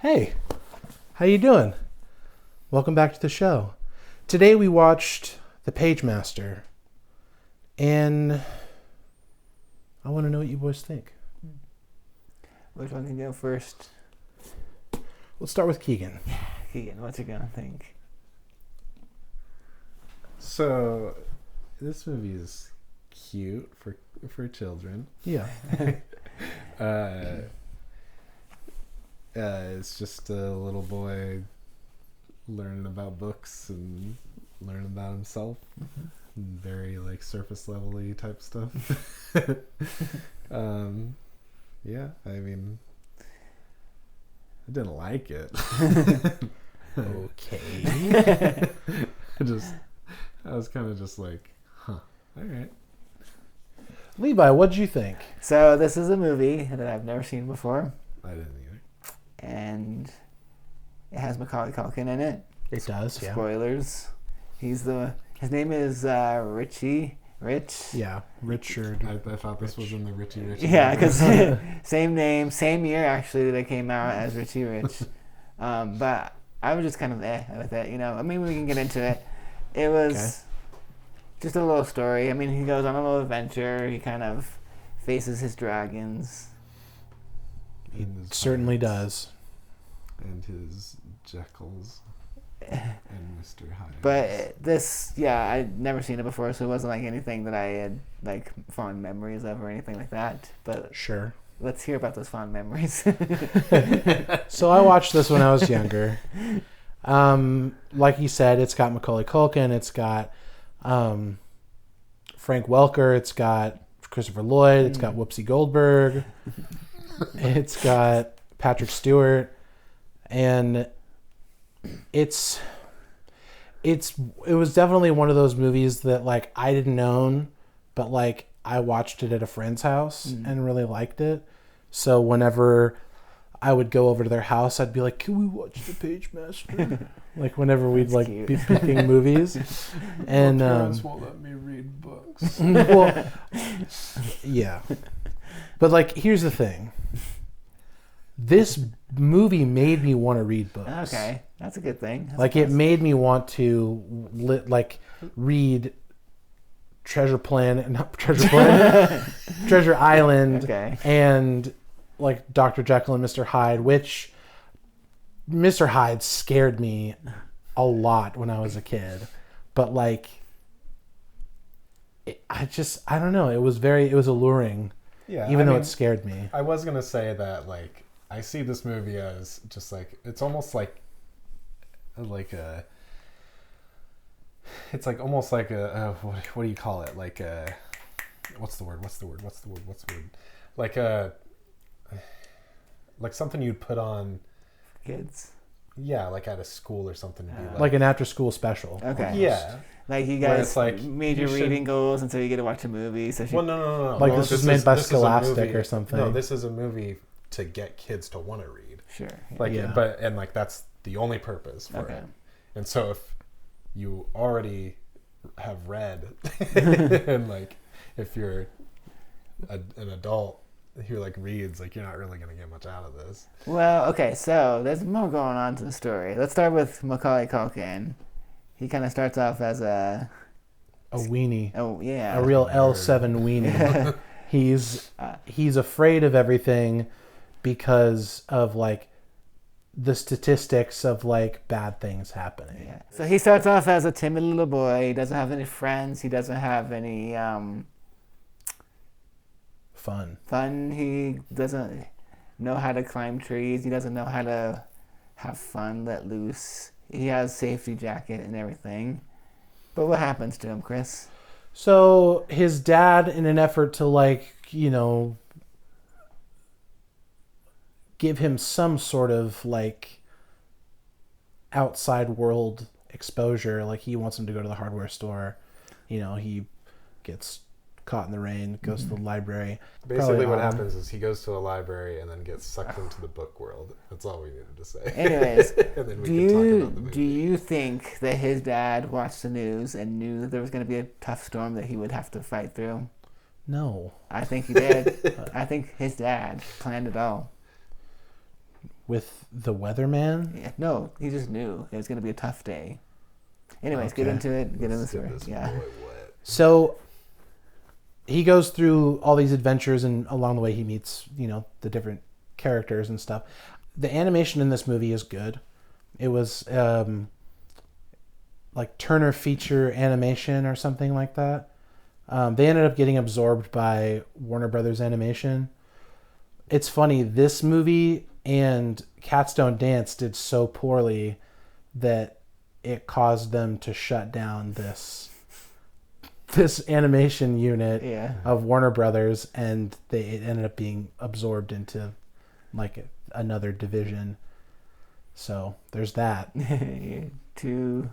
Hey, how you doing? Welcome back to the show. Today we watched The Pagemaster, and I want to know what you boys think. Which one can go first? Let's start with Keegan. Keegan, what's he gonna think? So, this movie is cute for children. Yeah. It's just a little boy learning about books and learning about himself. Mm-hmm. Very surface level-y type stuff. Yeah, I mean, I didn't like it. Okay. I was kind of just like, huh, all right. Levi, what'd you think? So this is a movie that I've never seen before, I didn't either. and it has Macaulay Culkin in it. It does, yeah. Spoilers. His name is Rich. Yeah, Richard. I thought this was in the Richie Rich. Yeah, because same name, same year actually that it came out as Richie Rich. But I was just kind of with it, you know. I mean, we can get into it. It was just a little story. I mean, he goes on a little adventure. He kind of faces his dragons. He certainly does. And his Jekylls and Mr. Hyde. But I'd never seen it before, so it wasn't like anything that I had fond memories of or anything like that. But Sure. let's hear about those fond memories. So I watched this when I was younger. Like you said, it's got Macaulay Culkin, it's got Frank Welker, it's got Christopher Lloyd, it's got Whoopi Goldberg, it's got Patrick Stewart, and it was definitely one of those movies that I didn't own, but I watched it at a friend's house and really liked it. So whenever I would go over to their house, I'd be like, "Can we watch The Pagemaster?" Whenever we'd be picking movies, and parents won't let me read books. well, yeah, but here's the thing. This movie made me want to read books. Okay, that's a good thing. It made me want to read Treasure Island, Okay. and Dr. Jekyll and Mr. Hyde, which Mr. Hyde scared me a lot when I was a kid. But I don't know. It was alluring, Yeah, even though it scared me. I was gonna say that I see this movie as just it's almost almost like a what do you call it? What's the word? Like something you'd put on Kids. Yeah, at a school or something to be like an after-school special. Okay. Yeah. You guys it's made your reading goals, and so you get to watch a movie. So no. This was made by Scholastic or something. No, this is a movie to get kids to want to read. Sure. But that's the only purpose for it. And so if you already have read, and if you're an adult who reads, you're not really going to get much out of this. Well, okay, so there's more going on to the story. Let's start with Macaulay Culkin. He kind of starts off as a weenie. Oh yeah. A real L7 weenie. He's afraid of everything because of the statistics of bad things happening. Yeah. So he starts off as a timid little boy. He doesn't have any friends. He doesn't have any fun. He doesn't know how to climb trees. He doesn't know how to have fun, let loose. He has safety jacket and everything. But what happens to him, Chris? So his dad, in an effort to give him some sort of outside world exposure, he wants him to go to the hardware store. He gets caught in the rain, goes to the library. Basically what happens is he goes to a library and then gets sucked into the book world. That's all we needed to say. Anyways, and then we can talk about the movie. Do you think that his dad watched the news and knew that there was going to be a tough storm that he would have to fight through? No. I think he did. I think his dad planned it all. with the weatherman. Yeah, no, he just knew it was going to be a tough day. Anyways, Okay. get into it. Get in the story. This Yeah. boy wet. So he goes through all these adventures, and along the way he meets, the different characters and stuff. The animation in this movie is good. It was like Turner Feature Animation or something like that. They ended up getting absorbed by Warner Brothers Animation. It's funny, this movie and Cats Don't Dance did so poorly that it caused them to shut down this animation unit of Warner Brothers, and it ended up being absorbed into like another division. So there's that. 2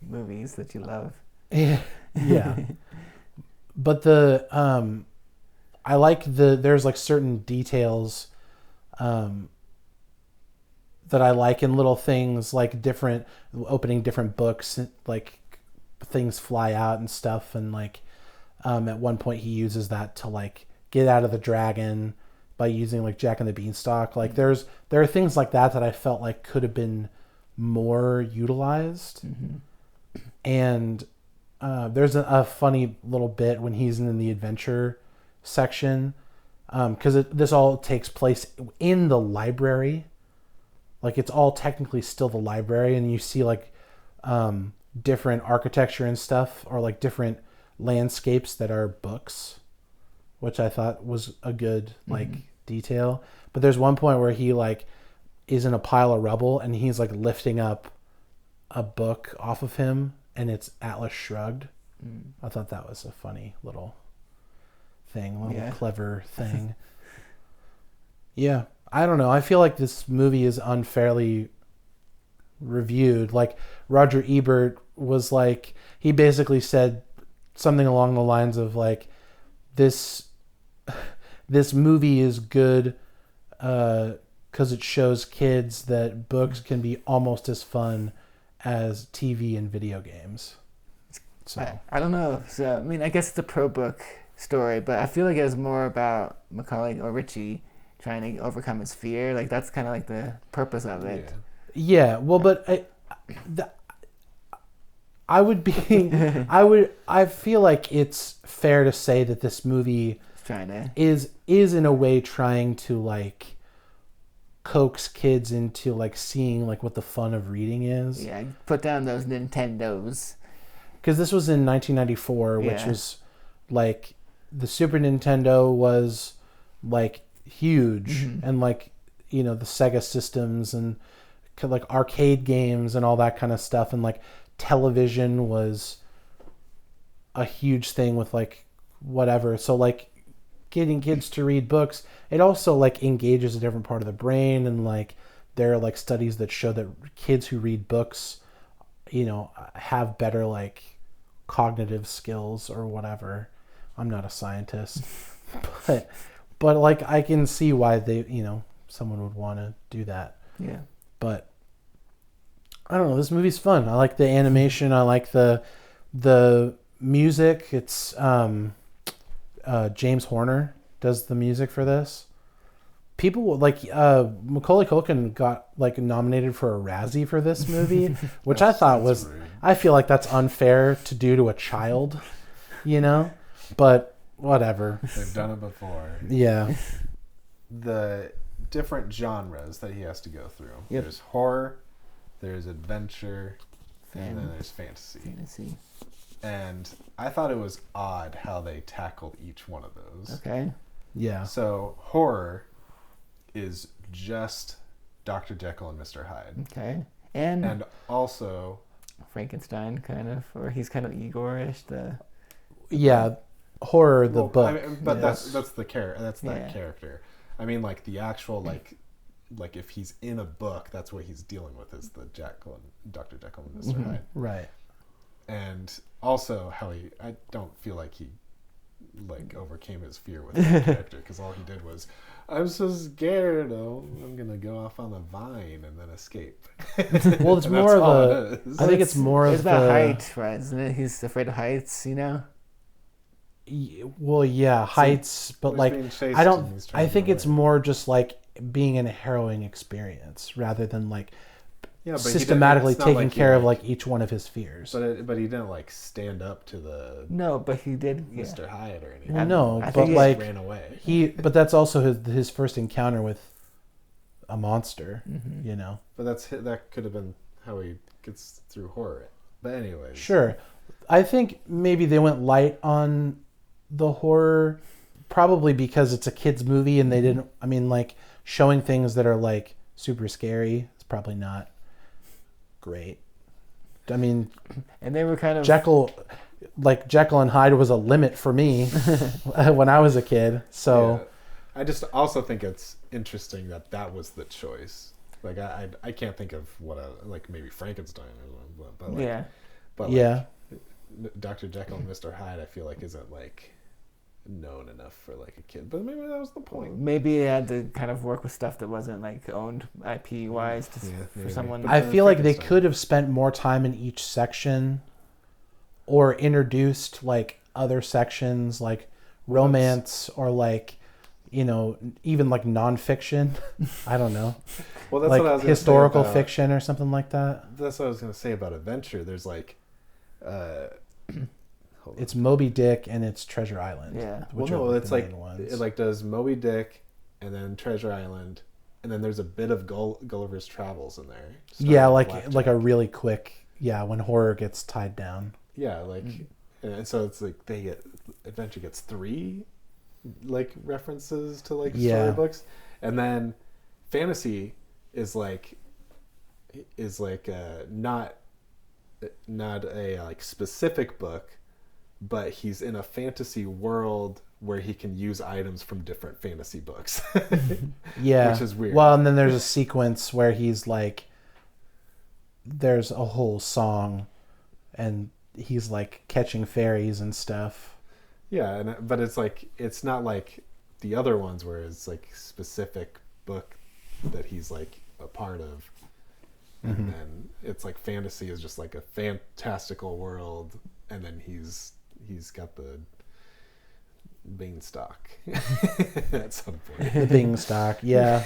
movies that you love. Yeah. But I like there's like certain details that I like in little things, like opening different books, like things fly out and stuff, and like at one point he uses that to like get out of the dragon by using like Jack and the Beanstalk. Like there are things like that I felt like could have been more utilized. And there's a funny little bit when he's in the adventure section, because this all takes place in the library. Like it's all technically still the library, and you see like different architecture and stuff, or like different landscapes that are books, which I thought was a good like detail. But there's one point where he like is in a pile of rubble, and he's like lifting up a book off of him, and it's Atlas Shrugged. I thought that was a funny little thing, clever thing. Yeah, I don't know. I feel like this movie is unfairly reviewed. Like Roger Ebert was like, he basically said something along the lines of like, this movie is good because it shows kids that books can be almost as fun as TV and video games. So I don't know. So I mean, I guess it's a pro book story, but I feel like it was more about Macaulay or Richie trying to overcome his fear. Like that's kind of like the purpose of it. Yeah. Well, but I feel like it's fair to say that this movie is in a way trying to like coax kids into like seeing like what the fun of reading is. Yeah, put down those Nintendos. Because this was in 1994, which was like the Super Nintendo was like huge, and like the Sega systems and like arcade games and all that kind of stuff, and like television was a huge thing with like whatever. So like getting kids to read books, it also like engages a different part of the brain, and like there are like studies that show that kids who read books have better like cognitive skills or whatever. I'm not a scientist, but like I can see why they someone would want to do that. Yeah. But I don't know, this movie's fun. I like the animation, I like the music. It's James Horner does the music for this. People like Macaulay Culkin got like nominated for a Razzie for this movie, which I thought was rude. I feel like that's unfair to do to a child, but whatever. They've done it before. Yeah. The different genres that he has to go through. Yep. There's horror, there's adventure, and then there's fantasy. And I thought it was odd how they tackled each one of those. Okay. Yeah. So horror is just Dr. Jekyll and Mr. Hyde. Okay. And also Frankenstein, kind of, or he's kind of Igor-ish. Horror, the book. I mean, but that's the character. That's that character. I mean, like the actual like if he's in a book, that's what he's dealing with is the Dr. Jekyll and Mr. Hyde. Right. And also how I don't feel like he like overcame his fear with that character, because all he did was, I'm so scared, I'm gonna go off on the vine and then escape. Well, it's more of I think it's more of about height, right? Isn't it? He's afraid of heights, Well, yeah, heights, but he's like being chased I and don't. he's trying I to think get it's away. more just like being in a harrowing experience rather than like Yeah, but systematically it's not taking like he, care of like each one of his fears. But he didn't like stand up to the No, but he did. Yeah. Mr. Hyatt or anything. Well, no, I but think He like just ran away. but that's also his first encounter with a monster. Mm-hmm. You know. But that could have been how he gets through horror. But anyways. Sure. I think maybe they went light on the horror, probably because it's a kids movie and they didn't. I mean, like showing things that are like super scary is probably not great. I mean, And they were kind of Jekyll and Hyde was a limit for me when I was a kid. So Yeah. I just also think it's interesting that was the choice. Like I can't think of what like maybe Frankenstein or something, but like, yeah. but yeah. like Dr. Jekyll and Mr. Hyde, I feel like isn't like known enough for like a kid. But maybe that was the point. Maybe it had to kind of work with stuff that wasn't like owned IP wise for maybe. someone. But I then feel like they Frankenstein. could have spent more time in each section or introduced like other sections like romance or like, you know, even like nonfiction. I don't know. Well, that's Like what I was gonna historical say about, fiction or something like that. That's what I was going to say about adventure. There's like hold on. It's Moby Dick and it's Treasure Island. Yeah. Which well, are no, like it's the like main ones. it like does Moby Dick and then Treasure Island and then there's a bit of Gulliver's Travels in there. Yeah, starting with like Blackjack. a really quick, when horror gets tied down. Yeah, like and so it's like adventure gets 3 like references to like Yeah. storybooks, and then fantasy is like not a like specific book, but he's in a fantasy world where he can use items from different fantasy books. Yeah. Which is weird. Well, and then there's a sequence where he's like, there's a whole song and he's like catching fairies and stuff. Yeah, but it's like it's not like the other ones where it's like specific book that he's like a part of, and then it's like fantasy is just like a fantastical world, and then he's got the beanstalk at some point. The Bingstock. Yeah,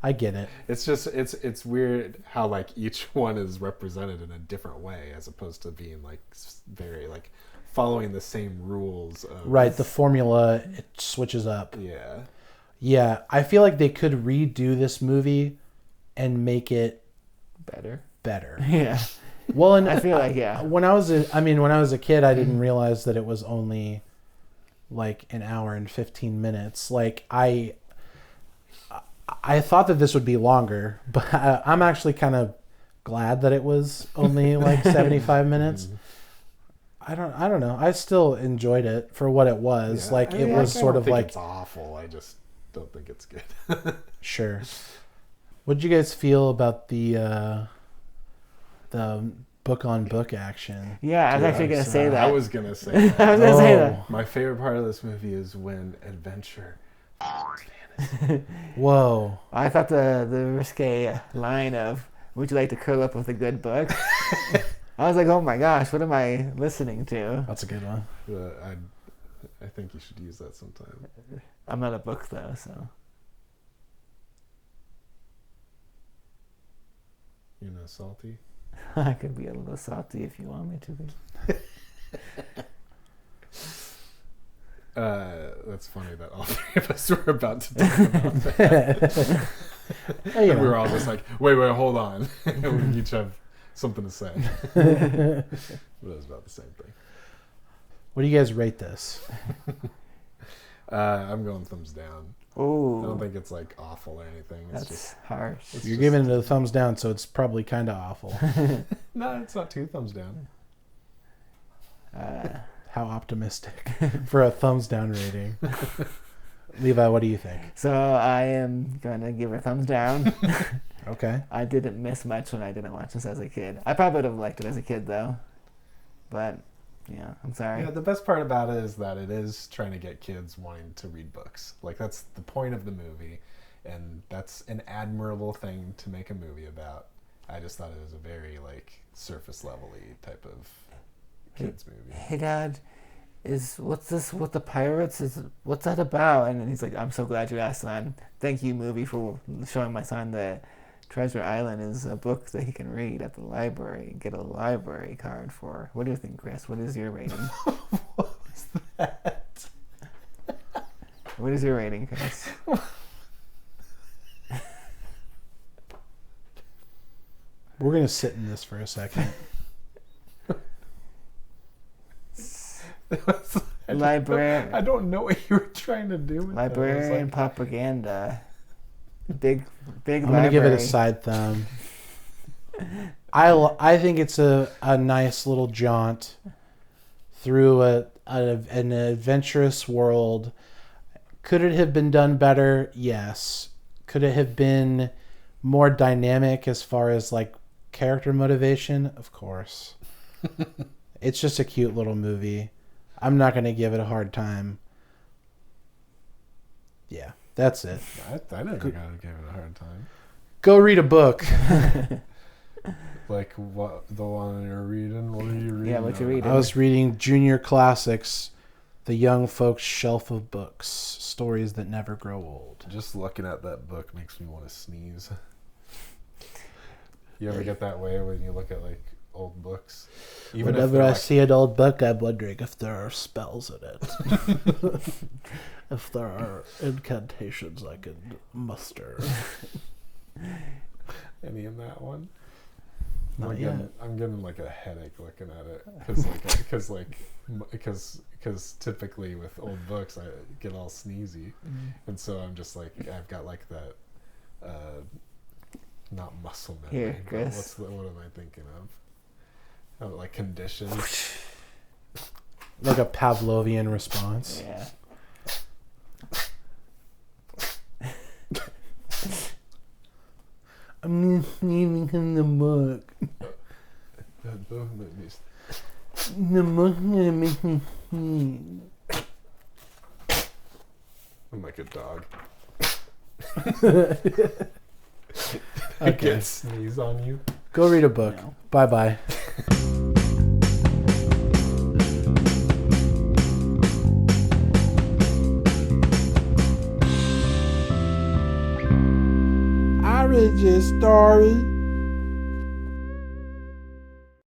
I get it. It's just it's weird how like each one is represented in a different way as opposed to being like very like following the same rules of, Right, the formula, it switches up. yeah. Yeah, I feel like they could redo this movie and make it Better. better. Yeah. Well, and I feel like, yeah. when I was a kid, I didn't realize that it was only like an hour and 15 minutes. Like I thought that this would be longer, but I'm actually kind of glad that it was only like 75 minutes. I don't know. I still enjoyed it for what it was. Yeah. Like I it mean, was I sort don't of think like it's awful. I just don't think it's good. sure. What did you guys feel about the book on book action? Yeah, I was actually going to say that. I was gonna say that. I was going to say that. My favorite part of this movie is when adventure. Whoa. I thought the risque line of, would you like to curl up with a good book? I was like, oh my gosh, what am I listening to? That's a good one. I think you should use that sometime. I'm not a book though, so. You know, salty. I could be a little salty if you want me to be. That's funny that all 3 of us were about to talk about that. Hey, you And we know. were all just like, wait, hold on. We each have something to say. But it was about the same thing. What do you guys rate this? I'm going thumbs down. I don't Oh, think it's like awful or anything. It's that's just harsh. You're giving it a thumbs down, so it's probably kind of awful. no, it's not 2 thumbs down. How optimistic for a thumbs down rating. Levi, what do you think? So I am going to give it a thumbs down. Okay. I didn't miss much when I didn't watch this as a kid. I probably would have liked it as a kid though. But, yeah, I'm sorry. Yeah, the best part about it is that it is trying to get kids wanting to read books. Like that's the point of the movie, and that's an admirable thing to make a movie about. I just thought it was a very like surface level-y type of kids movie. Hey Dad, what's this with the pirates? What's that about? And then he's like, I'm so glad you asked, son. Thank you, movie, for showing my son that Treasure Island is a book that he can read at the library and get a library card for. What do you think, Chris? What is your rating? What was that? What is your rating, Chris? We're going to sit in this for a second. Librarian. I don't know what you were trying to do with Librarian propaganda. Big I'm library. going to give it a side thumb. I think it's a nice little jaunt through an adventurous world. Could it have been done better? Yes. Could it have been more dynamic as far as like character motivation? Of course. It's just a cute little movie. I'm not going to give it a hard time. Yeah, that's it. I didn't think I would give it a hard time. Go read a book. Like what the one you're reading? What are you reading? Yeah, what you reading? I was reading Junior Classics, the young folks' shelf of books, stories that never grow old. Just looking at that book makes me want to sneeze. You ever get that way when you look at like old books? Even Whenever I see an old book, I'm wondering if there are spells in it. If there are incantations I can muster. Any in that one? Not yet. I'm getting like a headache looking at it because typically with old books I get all sneezy, and so I'm just like I've got like that not muscle memory. Here, Chris. What am I thinking of? Like conditions. Like a Pavlovian response. Yeah. I'm sneezing in the book. That book made me The book's gonna make me sneeze. I'm like a dog. I Okay. can't sneeze on you. Go read a book. No. Bye-bye. I read your story.